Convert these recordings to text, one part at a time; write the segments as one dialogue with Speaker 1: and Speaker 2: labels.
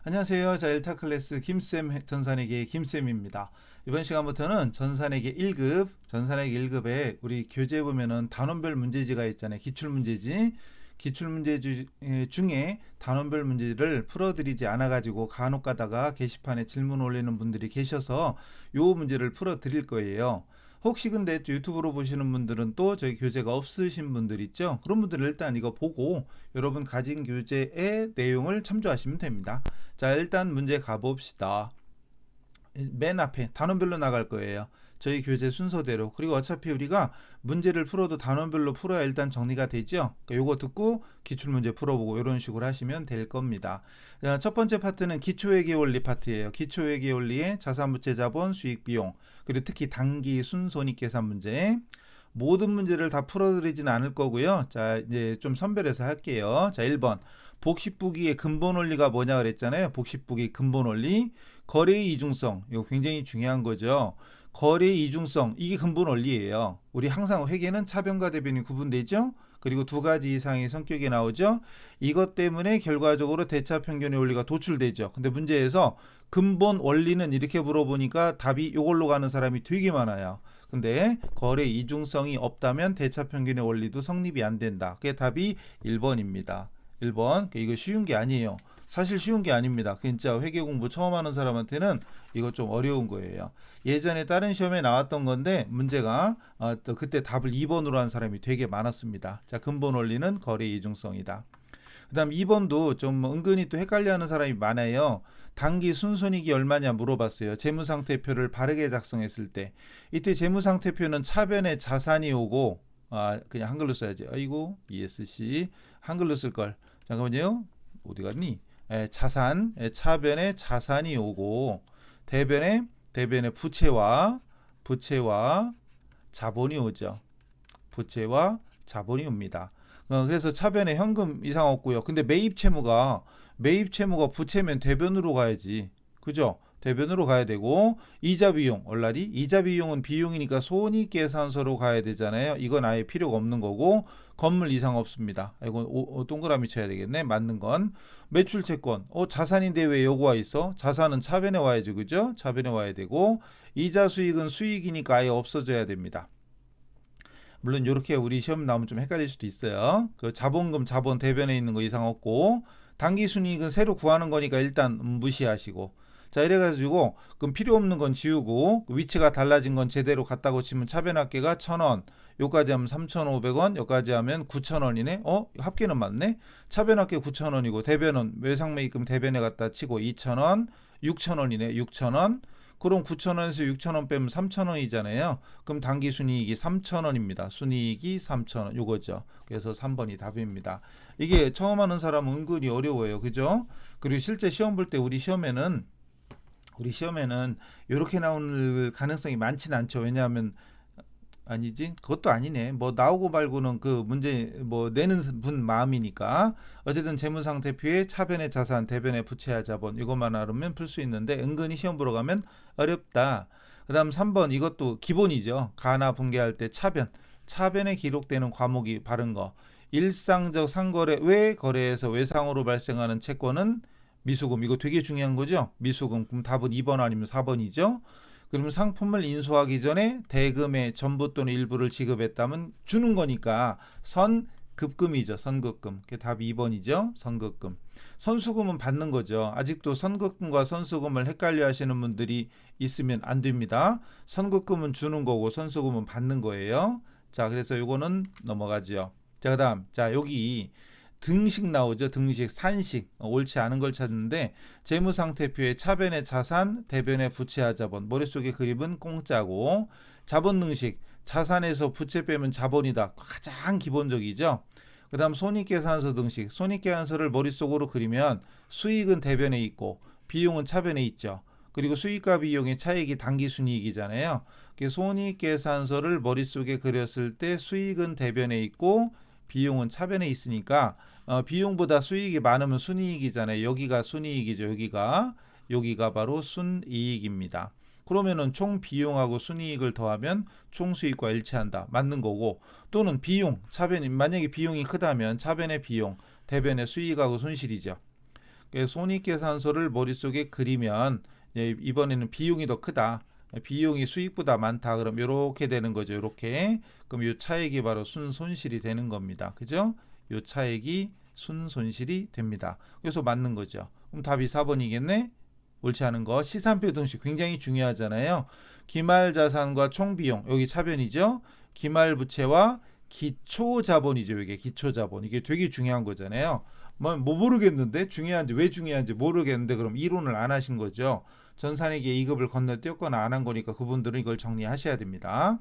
Speaker 1: 안녕하세요. 자, 일타 클래스 김쌤 전산회계 김쌤입니다. 이번 시간부터는 전산회계 1급, 전산회계 1급에 우리 교재 보면은 단원별 문제지가 있잖아요. 기출문제지. 기출문제 중에 단원별 문제를 풀어드리지 않아가지고 간혹 가다가 게시판에 질문 올리는 분들이 계셔서 요 문제를 풀어드릴 거예요. 혹시 근데 유튜브로 보시는 분들은 또 저희 교재가 없으신 분들 있죠? 그런 분들은 일단 이거 보고 여러분 가진 교재의 내용을 참조하시면 됩니다. 자, 일단 문제 가봅시다. 맨 앞에 단원별로 나갈 거예요. 저희 교재 순서대로. 그리고 어차피 우리가 문제를 풀어도 단원별로 풀어야 일단 정리가 되죠. 그러니까 요거 듣고 기출문제 풀어보고 이런 식으로 하시면 될 겁니다. 자, 첫 번째 파트는 기초회계 원리 파트예요. 기초회계 원리의 자산부채 자본 수익비용, 그리고 특히 단기 순손익계산 문제. 모든 문제를 다 풀어드리지는 않을 거고요. 자, 이제 좀 선별해서 할게요. 자, 1번 복식부기의 근본 원리가 뭐냐 그랬잖아요. 복식부기 근본 원리. 거래의 이중성, 이거 굉장히 중요한 거죠. 거래의 이중성, 이게 근본 원리예요. 우리 항상 회계는 차변과 대변이 구분되죠. 그리고 두 가지 이상의 성격이 나오죠. 이것 때문에 결과적으로 대차평균의 원리가 도출되죠. 근데 문제에서 근본 원리는 이렇게 물어보니까 답이 이걸로 가는 사람이 되게 많아요. 근데 거래 이중성이 없다면 대차평균의 원리도 성립이 안 된다. 그게 답이 1번입니다. 1번. 이거 쉬운 게 아니에요. 사실 쉬운 게 아닙니다. 진짜 회계 공부 처음 하는 사람한테는 이거 좀 어려운 거예요. 예전에 다른 시험에 나왔던 건데 문제가 또 그때 답을 2번으로 한 사람이 되게 많았습니다. 자, 근본 원리는 거래 이중성이다. 그 다음 2번도 좀 은근히 또 헷갈려하는 사람이 많아요. 단기 순손익이 얼마냐 물어봤어요. 재무상태표를 바르게 작성했을 때 이때 재무상태표는 차변에 자산이 오고 그냥 한글로 써야지. 아이고 ESC 한글로 쓸걸. 잠깐만요. 어디 갔니? 자산, 차변에 자산이 오고 대변에 부채와 자본이 오죠. 부채와 자본이 옵니다. 그래서 차변에 현금 이상 없고요. 근데 매입 채무가 부채면 대변으로 가야지. 그죠? 대변으로 가야 되고 이자 비용 얼라리 이자 비용은 비용이니까 손익계산서로 가야 되잖아요. 이건 아예 필요가 없는 거고 건물 이상 없습니다. 이건 동그라미 쳐야 되겠네. 맞는 건 매출 채권 자산인데 왜 여기 와 있어? 자산은 차변에 와야지. 그죠? 차변에 와야 되고 이자 수익은 수익이니까 아예 없어져야 됩니다. 물론 이렇게 우리 시험 나오면 좀 헷갈릴 수도 있어요. 그 자본금 자본 대변에 있는 거 이상 없고 단기 순이익은 새로 구하는 거니까 일단 무시하시고 자 이래가지고 그럼 필요 없는 건 지우고 위치가 달라진 건 제대로 갖다고 치면 차변합계가 1,000원 요까지 하면 3,500원 요까지 하면 9,000원이네. 합계는 맞네. 차변합계 9,000원이고 대변은 외상매입금 대변에 갖다 치고 2,000원 6,000원이네. 6,000원. 그럼 9,000원에서 6,000원 빼면 3,000원이잖아요. 그럼 단기 순이익이 3,000원입니다. 순이익이 3,000원 요거죠. 그래서 3번이 답입니다. 이게 처음 하는 사람은 은근히 어려워요. 그죠? 그리고 실제 시험 볼 때 우리 시험에는 이렇게 나올 가능성이 많지는 않죠. 왜냐하면 아니지? 그것도 아니네. 뭐 나오고 말고는 그 문제 뭐 내는 분 마음이니까 어쨌든 재무상태표에 차변의 자산, 대변의 부채와 자본 이것만 알으면 풀 수 있는데 은근히 시험 보러 가면 어렵다. 그다음 3번 이것도 기본이죠. 가나 분개할 때 차변에 기록되는 과목이 바른 거. 일상적 상거래 외 거래에서 외상으로 발생하는 채권은 미수금. 이거 되게 중요한 거죠. 미수금. 그럼 답은 2번 아니면 4번이죠. 그러면 상품을 인수하기 전에 대금의 전부 또는 일부를 지급했다면 주는 거니까 선급금이죠. 선급금. 그게 답이 2번이죠. 선급금. 선수금은 받는 거죠. 아직도 선급금과 선수금을 헷갈려 하시는 분들이 있으면 안 됩니다. 선급금은 주는 거고 선수금은 받는 거예요. 자, 그래서 요거는 넘어가죠. 자, 그다음. 자, 여기 등식 나오죠. 등식, 산식. 옳지 않은 걸 찾는데 재무상태표에 차변의 자산, 대변의 부채와 자본. 머릿속에 그림은 공짜고 자본 등식. 자산에서 부채 빼면 자본이다. 가장 기본적이죠. 그 다음 손익계산서 등식. 손익계산서를 머릿속으로 그리면 수익은 대변에 있고 비용은 차변에 있죠. 그리고 수익과 비용의 차익이 단기순이익이잖아요. 손익계산서를 머릿속에 그렸을 때 수익은 대변에 있고 비용은 차변에 있으니까 비용보다 수익이 많으면 순이익이잖아요. 여기가 순이익이죠. 여기가 바로 순이익입니다. 그러면은 총 비용하고 순이익을 더하면 총 수익과 일치한다. 맞는 거고 또는 비용 차변 만약에 비용이 크다면 차변의 비용 대변의 수익하고 손실이죠. 그래서 손익계산서를 머릿속에 그리면 이번에는 비용이 더 크다. 비용이 수익보다 많다. 그럼 이렇게 되는 거죠. 이렇게. 그럼 이 차액이 바로 순손실이 되는 겁니다. 그죠? 이 차액이 순손실이 됩니다. 그래서 맞는 거죠. 그럼 답이 4번이겠네. 옳지 않은 거. 시산표 등식 굉장히 중요하잖아요. 기말자산과 총비용 여기 차변이죠. 기말부채와 기초자본이죠. 이게 기초자본. 이게 되게 중요한 거잖아요. 뭐 모르겠는데 중요한지 왜 중요한지 모르겠는데 그럼 이론을 안 하신 거죠. 전산회계 2급을 건너뛰었거나 안 한 거니까 그분들은 이걸 정리하셔야 됩니다.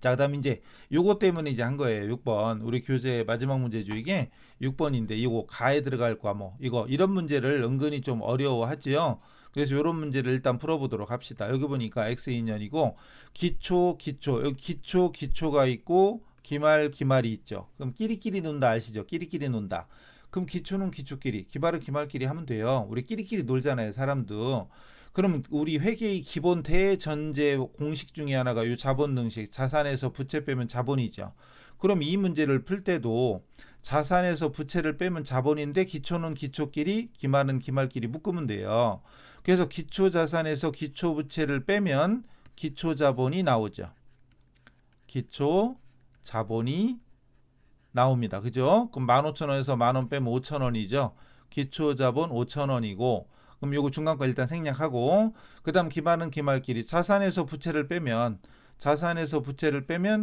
Speaker 1: 자, 그다음 이제 요거 때문에 이제 한 거예요. 6번 우리 교재 마지막 문제죠. 이게 6번인데 이거 가에 들어갈 과목 이거 이런 문제를 은근히 좀 어려워하지요. 그래서 이런 문제를 일단 풀어보도록 합시다. 여기 보니까 X2년이고 기초 여기 기초가 있고 기말이 있죠. 그럼 끼리끼리 논다 아시죠? 끼리끼리 논다. 그럼 기초는 기초끼리, 기말은 기말끼리 하면 돼요. 우리 끼리끼리 놀잖아요, 사람도. 그럼 우리 회계의 기본 대전제 공식 중에 하나가 이 자본 등식, 자산에서 부채 빼면 자본이죠. 그럼 이 문제를 풀 때도 자산에서 부채를 빼면 자본인데 기초는 기초끼리, 기말은 기말끼리 묶으면 돼요. 그래서 기초 자산에서 기초 부채를 빼면 기초 자본이 나오죠. 기초 자본이 나옵니다. 그죠? 그럼 15,000원에서 만원 빼면 5,000원이죠. 기초 자본 5,000원이고 그럼 요거 중간 거 일단 생략하고 그다음 기말은 기말끼리 자산에서 부채를 빼면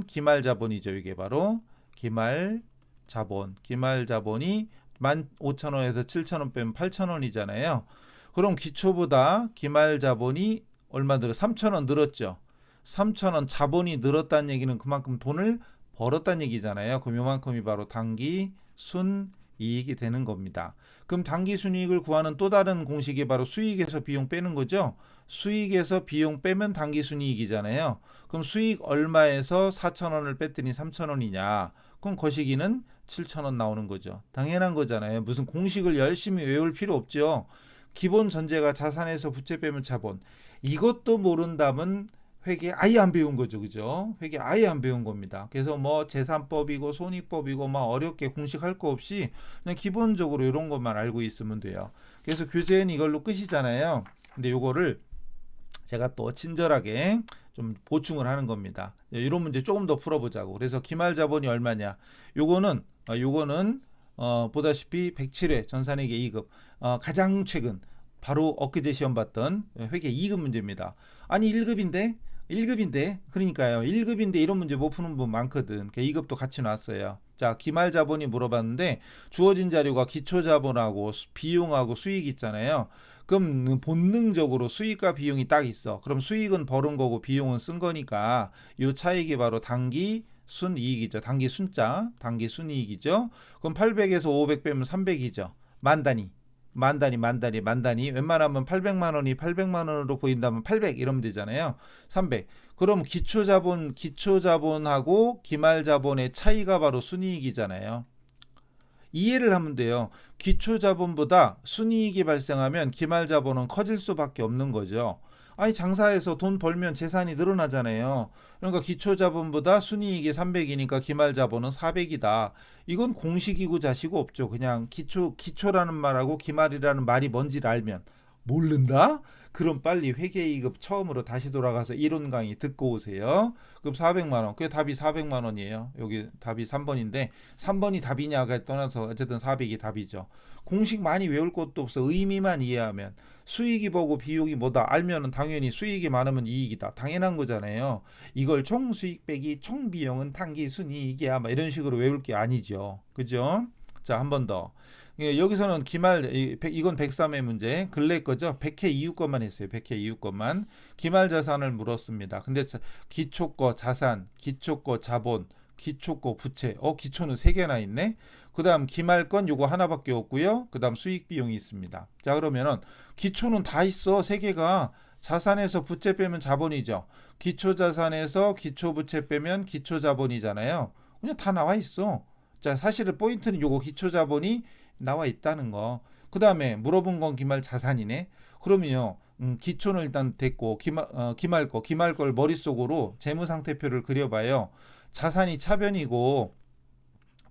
Speaker 1: 기말 자본이죠. 이게 바로 기말 자본이 15,000원에서 7,000원 빼면 8,000원이잖아요. 그럼 기초보다 기말 자본이 얼마 늘어? 3,000원 늘었죠. 3,000원 자본이 늘었다는 얘기는 그만큼 돈을 벌었다는 얘기잖아요. 그럼 요만큼이 바로 당기 순이익이 되는 겁니다. 그럼 당기 순이익을 구하는 또 다른 공식이 바로 수익에서 비용 빼는 거죠. 수익에서 비용 빼면 당기 순이익이잖아요. 그럼 수익 얼마에서 4,000원을 뺐더니 3,000원이냐? 그럼 거시기는 7,000원 나오는 거죠. 당연한 거잖아요. 무슨 공식을 열심히 외울 필요 없죠. 기본 전제가 자산에서 부채 빼면 자본. 이것도 모른다면 회계 아예 안 배운 거죠. 그죠? 회계 아예 안 배운 겁니다. 그래서 뭐 재산법이고 손익법이고 막 어렵게 공식할 거 없이 그냥 기본적으로 이런 것만 알고 있으면 돼요. 그래서 교재는 이걸로 끝이잖아요. 근데 요거를 제가 또 친절하게 좀 보충을 하는 겁니다. 이런 문제 조금 더 풀어보자고. 그래서 기말 자본이 얼마냐? 요거는 보다시피 107회 전산회계 2급 가장 최근 바로 엊그제 시험 봤던 회계 2급 문제입니다. 아니 1급인데 그러니까요. 1급인데 이런 문제 못 푸는 분 많거든. 2급도 같이 놨어요. 자, 기말 자본이 물어봤는데 주어진 자료가 기초 자본하고 비용하고 수익 있잖아요. 그럼 본능적으로 수익과 비용이 딱 있어. 그럼 수익은 벌은 거고 비용은 쓴 거니까 이 차익이 바로 당기 순이익이죠. 당기 순이익이죠. 그럼 800에서 500 빼면 300이죠. 만단위. 웬만하면 800만 원이 800만 원으로 보인다면 800 이러면 되잖아요. 300. 그럼 기초자본하고 기말자본의 차이가 바로 순이익이잖아요. 이해를 하면 돼요. 기초자본보다 순이익이 발생하면 기말자본은 커질 수밖에 없는 거죠. 아니 장사해서 돈 벌면 재산이 늘어나잖아요. 그러니까 기초자본보다 순이익이 300이니까 기말자본은 400이다. 이건 공식이고 자시고 없죠. 그냥 기초라는 말하고 기말이라는 말이 뭔지를 알면 모른다? 그럼 빨리 회계 2급 처음으로 다시 돌아가서 이론 강의 듣고 오세요. 그럼 400만 원. 그게 답이 400만 원이에요. 여기 답이 3번인데 3번이 답이냐가 떠나서 어쨌든 400이 답이죠. 공식 많이 외울 것도 없어. 의미만 이해하면 수익이 뭐고 비용이 뭐다 알면은 당연히 수익이 많으면 이익이다. 당연한 거잖아요. 이걸 총수익 빼기 총비용은 당기 순이익이야. 막 이런 식으로 외울 게 아니죠. 그죠? 자, 한 번 더. 여기서는 이건 103회 문제 근래 거죠. 100회 이후 것만 했어요. 100회 이후 것만. 기말 자산을 물었습니다. 근데 기초 거 자산, 기초 거 자본, 기초 거 부채. 기초는 3개나 있네. 그다음 기말 건 요거 하나밖에 없고요. 그다음 수익 비용이 있습니다. 자, 그러면은 기초는 다 있어. 3개가. 자산에서 부채 빼면 자본이죠. 기초 자산에서 기초 부채 빼면 기초 자본이잖아요. 그냥 다 나와 있어. 자, 사실은 포인트는 요거 기초 자본이 나와 있다는 거. 그 다음에 물어본 건 기말 자산이네. 그러면요, 기초는 일단 됐고 기말 걸 머릿속으로 재무상태표를 그려봐요. 자산이 차변이고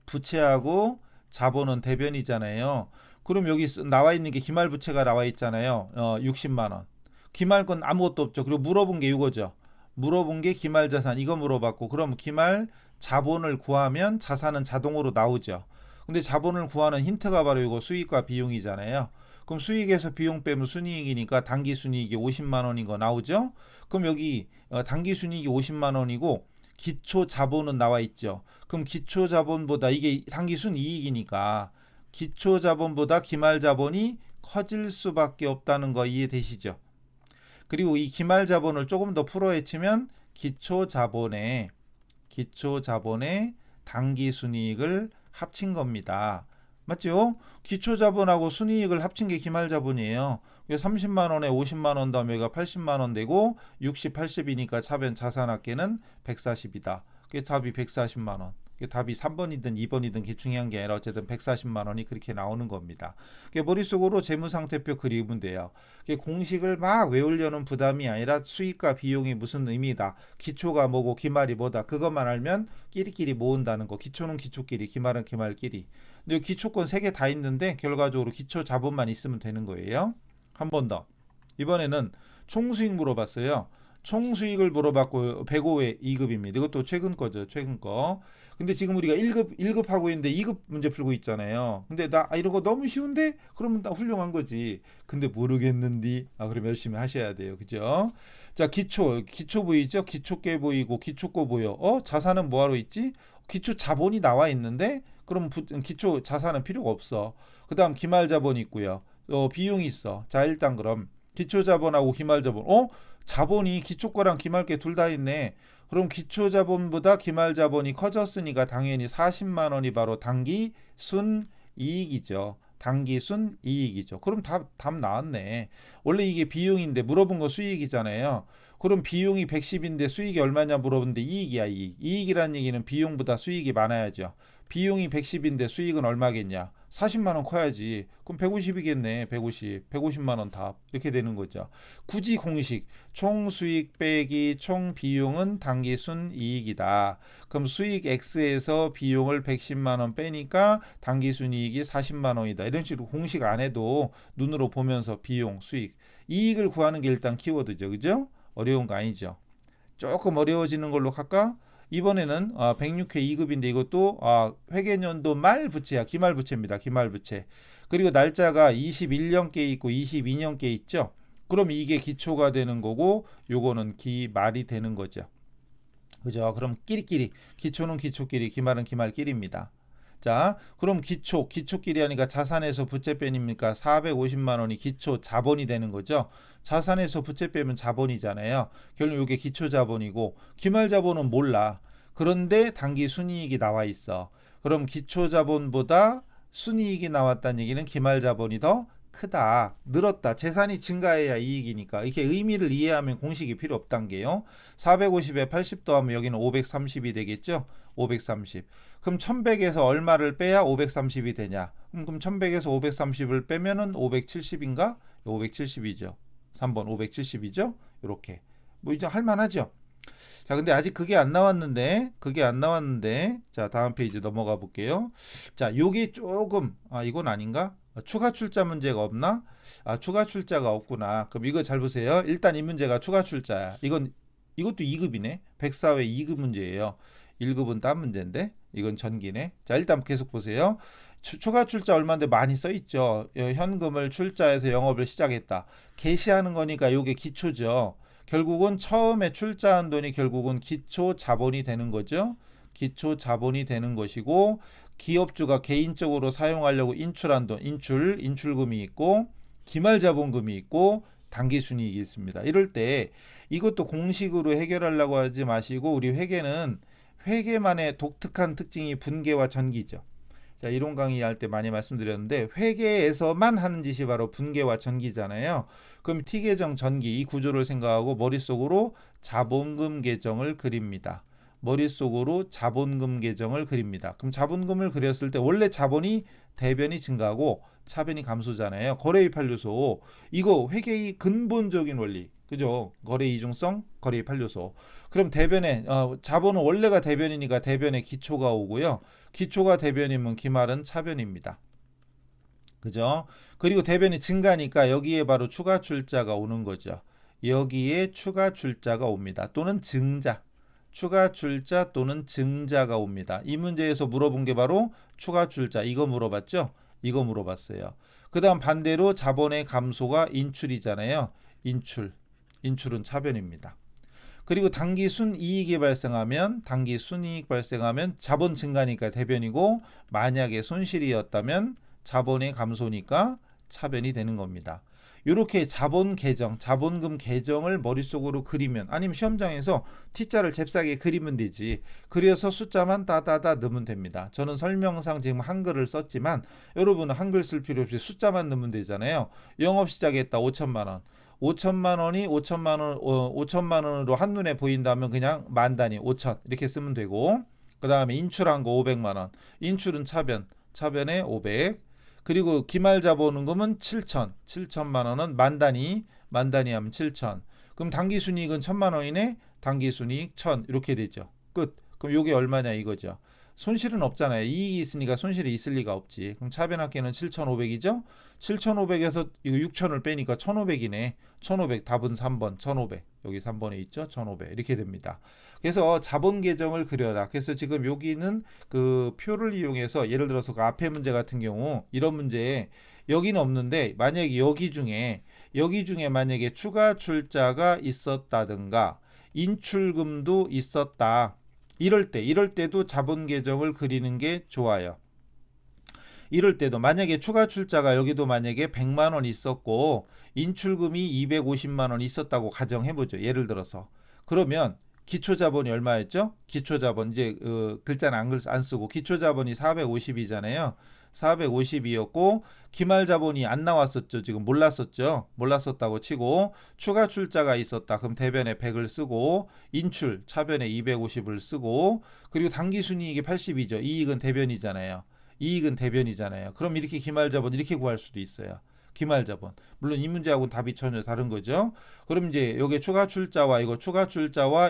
Speaker 1: 부채하고 자본은 대변이잖아요. 그럼 여기 나와 있는 게 기말부채가 나와 있잖아요. 60만 원. 기말 건 아무것도 없죠. 그리고 물어본 게 이거죠. 물어본 게 기말 자산 이거 물어봤고, 그럼 기말 자본을 구하면 자산은 자동으로 나오죠. 근데 자본을 구하는 힌트가 바로 이거 수익과 비용이잖아요. 그럼 수익에서 비용 빼면 순이익이니까 당기 순이익이 50만 원인 거 나오죠. 그럼 여기 당기 순이익이 50만 원이고 기초 자본은 나와 있죠. 그럼 기초 자본보다 이게 당기 순이익이니까 기초 자본보다 기말 자본이 커질 수밖에 없다는 거 이해되시죠? 그리고 이 기말 자본을 조금 더 풀어 헤치면 기초 자본의 당기 순이익을 합친 겁니다. 맞죠? 기초 자본하고 순이익을 합친 게 기말 자본이에요. 30만 원에 50만 원 더하면 80만 원 되고 60, 80이니까 차변 자산합계는 140이다. 그게 답이 140만 원. 답이 3번이든 2번이든 게 중요한 게 아니라 어쨌든 140만 원이 그렇게 나오는 겁니다. 머릿속으로 재무상태표 그리면 돼요. 공식을 막 외우려는 부담이 아니라 수익과 비용이 무슨 의미다, 기초가 뭐고 기말이 뭐다, 그것만 알면 끼리끼리 모은다는 거. 기초는 기초끼리, 기말은 기말끼리. 근데 기초권 3개 다 있는데 결과적으로 기초 자본만 있으면 되는 거예요. 한 번 더. 이번에는 총수익 물어봤어요. 총수익을 물어봤고 105회 2급입니다. 이것도 최근 거죠. 최근 거. 근데 지금 우리가 1급 하고 있는데 2급 문제 풀고 있잖아요. 근데 나 이런 거 너무 쉬운데? 그러면 나 훌륭한 거지. 근데 모르겠는디? 그럼 열심히 하셔야 돼요. 그죠? 자, 기초 보이죠? 기초께 보이고 기초거 보여. 자산은 뭐하러 있지? 기초 자본이 나와 있는데 그럼 기초 자산은 필요가 없어. 그 다음 기말 자본이 있고요. 비용이 있어. 자, 일단 그럼 기초 자본하고 기말 자본. 자본이 기초 거랑 기말 게 둘 다 있네. 그럼 기초 자본보다 기말 자본이 커졌으니까 당연히 40만 원이 바로 당기 순 이익이죠. 당기 순 이익이죠. 그럼 답 나왔네. 원래 이게 비용인데 물어본 거 수익이잖아요. 그럼 비용이 110인데 수익이 얼마냐 물어봤는데 이익이야, 이익. 이익이란 얘기는 비용보다 수익이 많아야죠. 비용이 110인데 수익은 얼마겠냐? 40만 원 커야지. 그럼 150이겠네. 150만 원 답. 이렇게 되는 거죠. 굳이 공식 총 수익 빼기 총 비용은 당기 순 이익이다. 그럼 수익 X에서 비용을 110만 원 빼니까 당기 순 이익이 40만 원이다. 이런 식으로 공식 안 해도 눈으로 보면서 비용, 수익, 이익을 구하는 게 일단 키워드죠. 그죠? 어려운 거 아니죠. 조금 어려워지는 걸로 할까? 이번에는 106회 2급인데 이것도 회계연도 말 부채야. 기말 부채입니다. 기말 부채. 그리고 날짜가 21년께 있고 22년께 있죠. 그럼 이게 기초가 되는 거고 요거는 기말이 되는 거죠. 그죠? 그럼 끼리끼리, 기초는 기초끼리, 기말은 기말끼리입니다. 자, 그럼 기초끼리 하니까 자산에서 부채 빼니까 450만 원이 기초 자본이 되는 거죠. 자산에서 부채 빼면 자본이잖아요. 결국 이게 기초 자본이고 기말 자본은 몰라. 그런데 당기 순이익이 나와 있어. 그럼 기초 자본보다 순이익이 나왔다는 얘기는 기말 자본이 더 크다, 늘었다. 재산이 증가해야 이익이니까. 이렇게 의미를 이해하면 공식이 필요 없단 게요. 450에 80 더하면 여기는 530이 되겠죠. 530. 그럼 1100에서 얼마를 빼야 530이 되냐? 그럼 1100에서 530을 빼면은 570인가? 570이죠. 3번 570이죠. 이렇게. 뭐 이제 할 만하죠. 자, 근데 아직 그게 안 나왔는데 자, 다음 페이지 넘어가 볼게요. 자, 요게 조금 이건 아닌가? 추가 출자 문제가 없나? 추가 출자가 없구나. 그럼 이거 잘 보세요. 일단 이 문제가 추가 출자야. 이것도 2급이네. 104회 2급 문제예요. 1급은 딴 문제인데 이건 전기네. 자, 일단 계속 보세요. 추가 출자 얼마인데 많이 써 있죠. 현금을 출자해서 영업을 시작했다. 개시하는 거니까 요게 기초죠. 결국은 처음에 출자한 돈이 결국은 기초 자본이 되는 거죠. 기초 자본이 되는 것이고, 기업주가 개인적으로 사용하려고 인출한 돈, 인출금이 있고, 기말 자본금이 있고, 당기 순이익이 있습니다. 이럴 때 이것도 공식으로 해결하려고 하지 마시고, 우리 회계만의 독특한 특징이 분계와 전기죠. 자, 이론 강의할 때 많이 말씀드렸는데 회계에서만 하는 짓이 바로 분계와 전기잖아요. 그럼 T계정 전기 이 구조를 생각하고 머릿속으로 자본금 계정을 그립니다. 머릿속으로 자본금 계정을 그립니다. 그럼 자본금을 그렸을 때 원래 자본이 대변이 증가하고 차변이 감소잖아요. 거래입 한류소. 이거 회계의 근본적인 원리. 그죠? 거래 이중성, 거래입 한류소. 그럼 대변에 자본은 원래가 대변이니까 대변에 기초가 오고요. 기초가 대변이면 기말은 차변입니다. 그죠? 그리고 대변이 증가니까 여기에 바로 추가 출자가 오는 거죠. 여기에 추가 출자가 옵니다. 또는 증자. 추가 출자 또는 증자가 옵니다. 이 문제에서 물어본 게 바로 추가 출자. 이거 물어봤죠? 이거 물어봤어요. 그 다음 반대로 자본의 감소가 인출이잖아요. 인출. 인출은 차변입니다. 그리고 당기 순이익이 발생하면 당기 순이익 발생하면 자본 증가니까 대변이고 만약에 손실이었다면 자본의 감소니까 차변이 되는 겁니다. 이렇게 자본 계정, 자본금 계정을 머릿속으로 그리면 아니면 시험장에서 T자를 잽싸게 그리면 되지. 그려서 숫자만 따다다 넣으면 됩니다. 저는 설명상 지금 한글을 썼지만 여러분은 한글 쓸 필요 없이 숫자만 넣으면 되잖아요. 영업 시작했다 5천만 원. 5천만 원이 5천만 원으로 한눈에 보인다면 그냥 만 단위 5천 이렇게 쓰면 되고 그 다음에 인출한 거 500만 원. 인출은 차변. 차변에 500. 그리고 기말 자본금은 7천만 원은 만 단위 하면 7천. 그럼 당기 순이익은 1,000만 원이네. 당기 순이익 1,000 이렇게 되죠. 끝. 그럼 요게 얼마냐 이거죠. 손실은 없잖아요. 이익이 있으니까 손실이 있을 리가 없지. 그럼 차변합계는 7,500이죠. 7,500에서 이거 6,000을 빼니까 1,500이네. 1,500 답은 3번 1,500. 여기 3번에 있죠. 1,500 이렇게 됩니다. 그래서 자본 계정을 그려라. 그래서 지금 여기는 그 표를 이용해서 예를 들어서 그 앞에 문제 같은 경우 이런 문제에 여기는 없는데 만약에 여기 중에 만약에 추가 출자가 있었다든가 인출금도 있었다. 이럴 때도 자본 계정을 그리는 게 좋아요. 이럴 때도 만약에 추가 출자가 여기도 만약에 100만 원 있었고 인출금이 250만 원 있었다고 가정해 보죠. 예를 들어서. 그러면 기초 자본이 얼마였죠? 기초 자본 이제 글자는 안 쓰고 기초 자본이 450이잖아요. 450이었고 기말 자본이 안 나왔었죠. 지금 몰랐었다고 치고 추가 출자가 있었다. 그럼 대변에 100을 쓰고 인출 차변에 250을 쓰고 그리고 당기 순이익이 80이죠. 이익은 대변이잖아요. 그럼 이렇게 기말 자본 이렇게 구할 수도 있어요. 기말 자본. 물론 이 문제하고는 답이 전혀 다른 거죠. 그럼 이제 여기 추가 출자와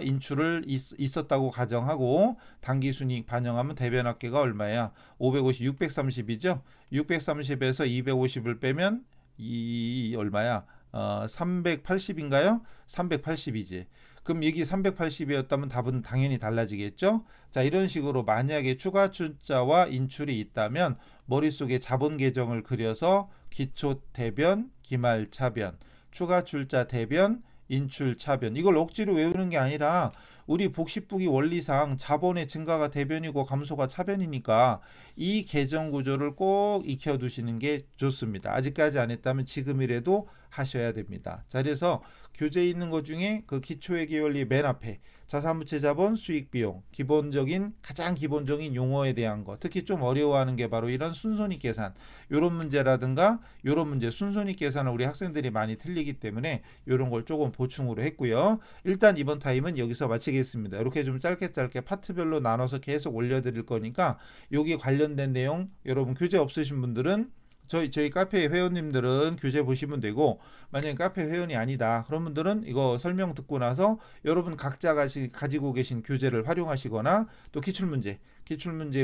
Speaker 1: 인출을 있었다고 가정하고 당기 순이익 반영하면 대변합계가 얼마야? 550, 630이죠. 630에서 250을 빼면 이 얼마야? 380인가요? 380이지. 그럼 여기 380이었다면 답은 당연히 달라지겠죠. 자, 이런 식으로 만약에 추가 출자와 인출이 있다면 머릿속에 자본 계정을 그려서 기초 대변, 기말 차변, 추가 출자 대변, 인출 차변 이걸 억지로 외우는 게 아니라 우리 복식부기 원리상 자본의 증가가 대변이고 감소가 차변이니까 이 계정 구조를 꼭 익혀두시는 게 좋습니다. 아직까지 안 했다면 지금이라도 하셔야 됩니다. 자, 그래서 교재에 있는 것 중에 그 기초회계 원리 맨 앞에 자산부채 자본 수익 비용 가장 기본적인 용어에 대한 거 특히 좀 어려워하는 게 바로 이런 순손익 계산 요런 문제라든가 요런 문제 순손익 계산을 우리 학생들이 많이 틀리기 때문에 요런 걸 조금 보충으로 했고요. 일단 이번 타임은 여기서 마치겠습니다. 이렇게 좀 짧게 파트별로 나눠서 계속 올려드릴 거니까 여기 관련된 내용 여러분 교재 없으신 분들은 저희 카페 회원님들은 교재 보시면 되고 만약에 카페 회원이 아니다 그런 분들은 이거 설명 듣고 나서 여러분 각자 가지고 계신 교재를 활용하시거나 또 기출문제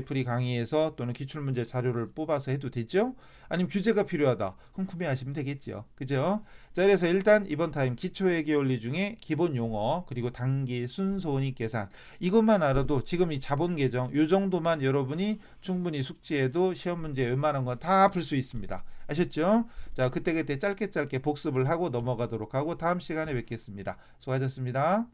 Speaker 1: 풀이 강의에서 또는 기출문제 자료를 뽑아서 해도 되죠. 아니면 교재가 필요하다 그럼 구매하시면 되겠죠. 그죠? 자, 그래서 일단 이번 타임 기초회계 원리 중에 기본 용어 그리고 단기 순손익 계산 이것만 알아도 지금 이 자본 계정 요 정도만 여러분이 충분히 숙지해도 시험 문제 웬만한 건 다 풀 수 있습니다. 아셨죠? 자, 그때 짧게 복습을 하고 넘어가도록 하고 다음 시간에 뵙겠습니다. 수고하셨습니다.